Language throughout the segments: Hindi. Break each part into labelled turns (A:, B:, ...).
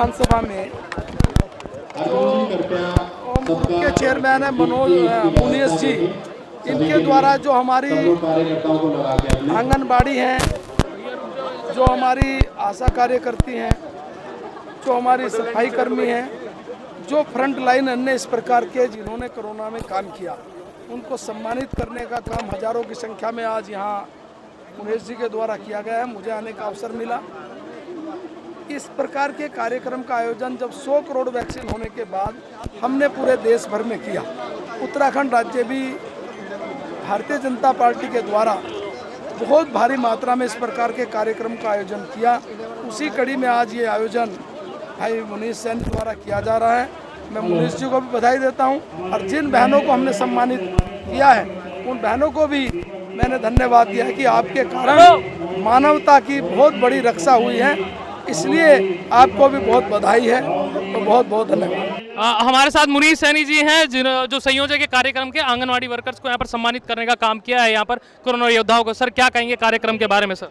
A: विधानसभा में जो ओम ग्रुप के चेयरमैन है मुनीश जी, इनके द्वारा जो हमारी आंगनबाड़ी हैं, जो हमारी आशा कार्यकर्ती हैं, जो हमारी सफाई कर्मी हैं, जो फ्रंट लाइन अन्य इस प्रकार के जिन्होंने कोरोना में काम किया, उनको सम्मानित करने का काम हजारों की संख्या में आज यहाँ मुनीश जी के द्वारा किया गया है। मुझे आने का अवसर मिला। इस प्रकार के कार्यक्रम का आयोजन जब 100 करोड़ वैक्सीन होने के बाद हमने पूरे देश भर में किया, उत्तराखंड राज्य भी भारतीय जनता पार्टी के द्वारा बहुत भारी मात्रा में इस प्रकार के कार्यक्रम का आयोजन किया। उसी कड़ी में आज ये आयोजन भाई मुनीश सैन द्वारा किया जा रहा है। मैं मुनीश जी को भी बधाई देता हूं और जिन बहनों को हमने सम्मानित किया है उन बहनों को भी मैंने धन्यवाद दिया है कि आपके कारण मानवता की बहुत बड़ी रक्षा हुई है, इसलिए आपको भी बहुत बधाई है, तो बहुत बहुत धन्यवाद।
B: हमारे साथ मुनीश सैनी जी हैं जो संयोजक के कार्यक्रम के आंगनवाड़ी वर्कर्स को यहाँ पर सम्मानित करने का काम किया है यहाँ पर कोरोना योद्धाओं को। सर क्या कहेंगे कार्यक्रम के बारे में? सर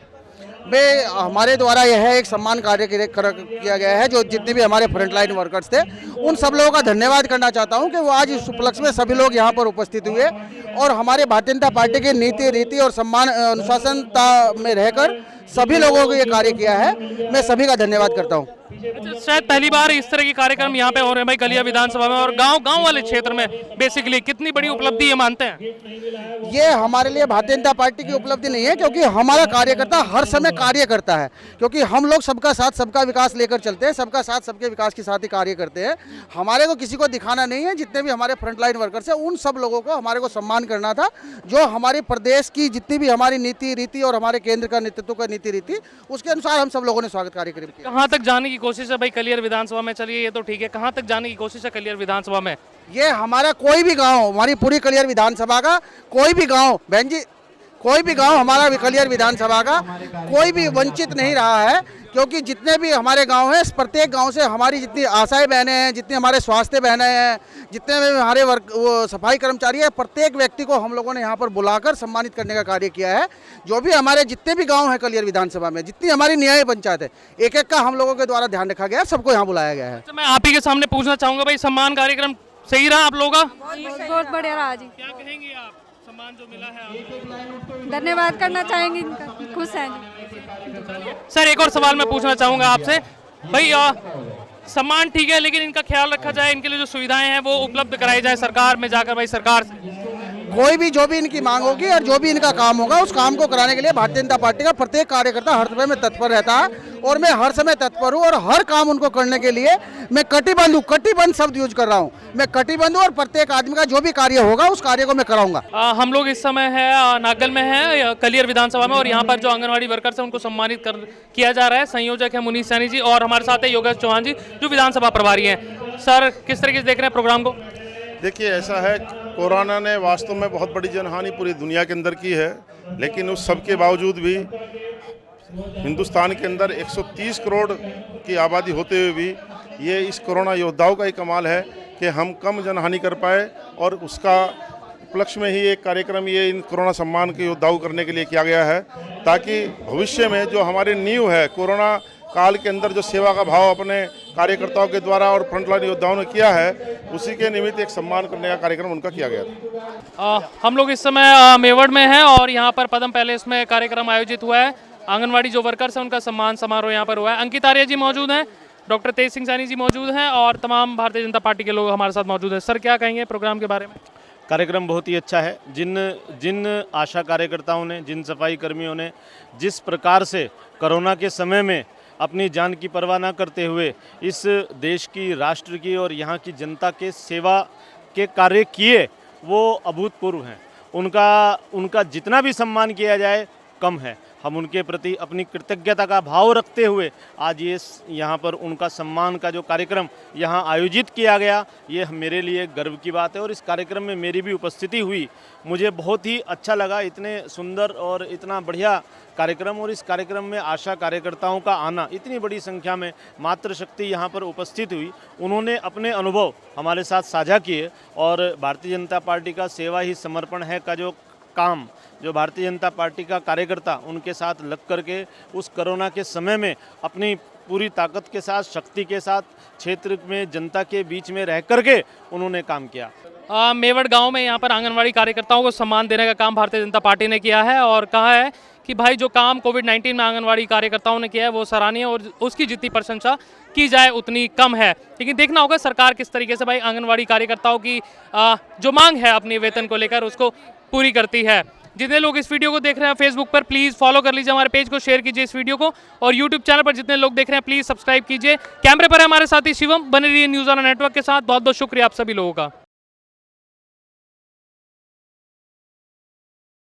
C: हमारे द्वारा यह एक सम्मान कार्य किया गया है। जो जितने भी हमारे फ्रंटलाइन वर्कर्स थे उन सब लोगों का धन्यवाद करना चाहता हूं कि वो आज इस उपलक्ष्य में सभी लोग यहां पर उपस्थित हुए और हमारे भारतीय जनता पार्टी की नीति रीति और सम्मान अनुशासनता में रहकर सभी लोगों को ये कार्य किया है। मैं सभी का धन्यवाद करता हूँ।
B: शायद पहली बार इस तरह के कार्यक्रम यहाँ पे हो रहे हैं भाई कलिया विधानसभा में और गांव वाले क्षेत्र में। बेसिकली कितनी बड़ी उपलब्धि ये मानते हैं?
C: ये हमारे लिए भारतीय जनता पार्टी की उपलब्धि नहीं है, क्योंकि हमारा कार्यकर्ता हर समय कार्य करता है, क्योंकि हम लोग सबका साथ सबका विकास लेकर चलते हैं, सबका साथ सबके विकास के साथ ही कार्य करते हैं। हमारे को किसी को दिखाना नहीं है। जितने भी हमारे फ्रंटलाइन वर्कर्स हैं उन सब लोगों को हमारे को सम्मान करना था, जो हमारे प्रदेश की जितनी भी हमारी नीति रीति और हमारे केंद्र का नेतृत्व का नीति रीति उसके अनुसार हम सब लोगों ने स्वागत कार्यक्रम किया।
B: कहाँ तक जाने की कोशिश है भाई कलियर विधानसभा में? चलिए ये तो ठीक है, कहाँ तक जाने की कोशिश है कलियर विधानसभा में?
C: ये हमारा कोई भी गांव, हमारी पूरी कलियर विधानसभा का कोई भी गांव, बहन जी कोई भी गांव हमारा कलियर विधानसभा का कोई भी वंचित नहीं रहा है, क्योंकि जितने भी हमारे गांव हैं प्रत्येक गांव से हमारी जितनी आशाएं बहनें हैं, जितनी हमारे स्वास्थ्य बहनें हैं, जितने भी हमारे सफाई कर्मचारी हैं, प्रत्येक व्यक्ति को हम लोगों ने यहां पर बुलाकर सम्मानित करने का कार्य किया है। जो भी हमारे जितने भी गांव हैं कलियर विधानसभा में, जितनी हमारी न्याय पंचायत है, एक एक का हम लोगों के द्वारा ध्यान रखा गया है, सबको यहाँ बुलाया गया है।
B: तो मैं आप ही के सामने पूछना चाहूँगा भाई सम्मान कार्यक्रम सही रहा आप लोगों का?
D: बहुत बढ़िया रहा जी।
B: क्या कहेंगे आप सम्मान जो मिला है आपको?
D: धन्यवाद करना चाहेंगे इनका, खुश हैं जी।
B: सर एक और सवाल मैं पूछना चाहूँगा आपसे भाई, सम्मान ठीक है लेकिन इनका ख्याल रखा जाए, इनके लिए जो सुविधाएं हैं वो उपलब्ध कराई जाए सरकार में जाकर भाई सरकार से।
C: कोई भी जो भी इनकी मांग होगी और जो भी इनका काम होगा उस काम को कराने के लिए भारतीय जनता पार्टी का प्रत्येक कार्यकर्ता हर समय में तत्पर रहता है और मैं हर समय तत्पर हूँ और हर काम उनको करने के लिए मैं कटिबंध शब्द यूज कर रहा हूँ। मैं कटिबंध हूँ और प्रत्येक आदमी का जो भी कार्य होगा उस कार्य को मैं कराऊंगा।
B: हम लोग इस समय है नागल में है कलियर विधानसभा में और यहाँ पर जो आंगनवाड़ी वर्कर्स हैं उनको सम्मानित किया जा रहा है। संयोजक है मुनीश सैनी जी और हमारे साथ है योगेश चौहान जी जो विधानसभा प्रभारी हैं। सर किस तरीके से देख रहे हैं प्रोग्राम को?
E: देखिए ऐसा है, कोरोना ने वास्तव में बहुत बड़ी जनहानि पूरी दुनिया के अंदर की है, लेकिन उस सब के बावजूद भी हिंदुस्तान के अंदर 130 करोड़ की आबादी होते हुए भी ये इस कोरोना योद्धाओं का ही कमाल है कि हम कम जनहानि कर पाए और उसका उपलक्ष्य में ही एक कार्यक्रम ये इन कोरोना सम्मान के योद्धाओं करने के लिए किया गया है, ताकि भविष्य में जो हमारे नींव है कोरोना काल के अंदर जो सेवा का भाव अपने कार्यकर्ताओं के द्वारा और फ्रंटलाइन योद्धाओं ने किया है, उसी के निमित्त एक सम्मान करने का कार्यक्रम उनका किया गया था।
B: हम लोग इस समय मेवड़ में हैं और यहाँ पर पदम पैलेस में कार्यक्रम आयोजित हुआ है। आंगनवाड़ी जो वर्कर्स हैं उनका सम्मान समारोह यहाँ पर हुआ है। अंकित आर्य जी मौजूद हैं, डॉक्टर तेज सिंह सैनी जी मौजूद हैं और तमाम भारतीय जनता पार्टी के लोग हमारे साथ मौजूद हैं। सर क्या कहेंगे प्रोग्राम के बारे में?
F: कार्यक्रम बहुत ही अच्छा है। जिन आशा कार्यकर्ताओं ने, जिन सफाई कर्मियों ने जिस प्रकार से कोरोना के समय में अपनी जान की परवाह न करते हुए इस देश की, राष्ट्र की और यहाँ की जनता के सेवा के कार्य किए, वो अभूतपूर्व हैं। उनका जितना भी सम्मान किया जाए कम है। हम उनके प्रति अपनी कृतज्ञता का भाव रखते हुए आज ये यहाँ पर उनका सम्मान का जो कार्यक्रम यहाँ आयोजित किया गया, ये मेरे लिए गर्व की बात है और इस कार्यक्रम में मेरी भी उपस्थिति हुई। मुझे बहुत ही अच्छा लगा, इतने सुंदर और इतना बढ़िया कार्यक्रम और इस कार्यक्रम में आशा कार्यकर्ताओं का आना, इतनी बड़ी संख्या में मातृशक्ति यहाँ पर उपस्थित हुई। उन्होंने अपने अनुभव हमारे साथ साझा किए और भारतीय जनता पार्टी का सेवा ही समर्पण है का जो काम, जो भारतीय जनता पार्टी का कार्यकर्ता उनके साथ लग करके उस कोरोना के समय में अपनी पूरी ताकत के साथ, शक्ति के साथ क्षेत्र में जनता के बीच में रह करके उन्होंने काम किया।
B: मेवड़ गांव में यहाँ पर आंगनवाड़ी कार्यकर्ताओं को सम्मान देने का काम भारतीय जनता पार्टी ने किया है और कहा है कि भाई जो काम कोविड-19 में आंगनवाड़ी कार्यकर्ताओं ने किया है वो सराहनीय और उसकी जितनी प्रशंसा की जाए उतनी कम है। लेकिन देखना होगा सरकार किस तरीके से भाई आंगनवाड़ी कार्यकर्ताओं की जो मांग है अपनी वेतन को लेकर उसको पूरी करती है। जितने लोग इस वीडियो को देख रहे हैं फेसबुक पर प्लीज़ फॉलो कर लीजिए हमारे पेज को, शेयर कीजिए इस वीडियो को, और यूट्यूब चैनल पर जितने लोग देख रहे हैं प्लीज़ सब्सक्राइब कीजिए। कैमरे पर है हमारे साथी शिवम, बने रहिए न्यूज़ ऑन नेटवर्क के साथ। बहुत बहुत शुक्रिया आप सभी लोगों का।